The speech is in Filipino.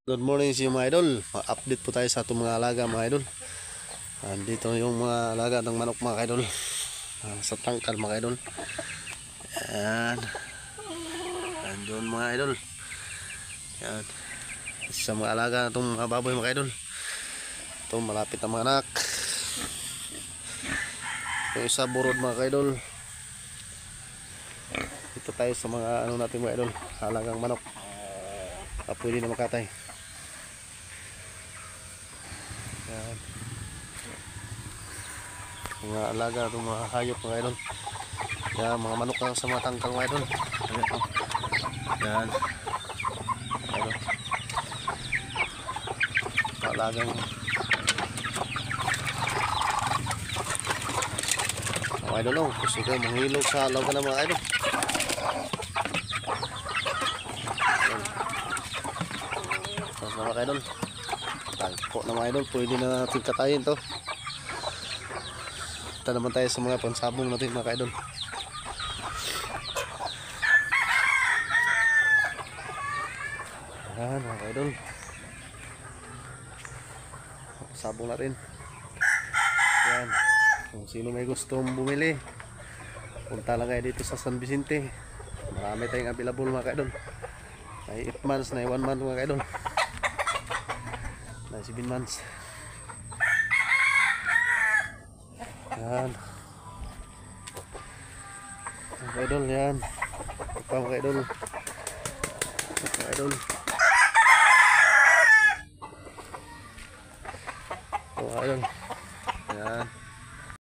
Good morning sa mga idol. Update po tayo sa itong mga alaga mga idol. Dito yung mga alaga ng manok mga idol. Sa tangkal mga idol. Ayan. Andun mga idol. Ayan. Sa mga alaga na itong mga baboy mga idol. Ito malapit na mga anak. Ito isa burod mga idol. Ito tayo sa mga ano natin mga idol. Alagang manok. Pwede na makatay. Yan. Mga alaga itong mga hayop mga idol. Yan, mga manok lang sa mga tangkal mga idol. Yan. Idol. Alagang mga idol lang. Gusto ko manghilog sa alaga ng mga idol. Yan. Tapos na mga idol. Tagpo na mga idol. Pwede na natin katayin to. Ito naman tayo sa mga pansabong natin mga idol. Ayan mga idol. Sabong natin. Ayan. Kung sino may gustong bumili, punta lang kayo dito sa San Vicente. Marami tayong available mga idol. May 8 months, may 1 month mga idol. May 7 months. Yan mga idol, yan ito mga idol, mga idol. Ito mga idol, yan.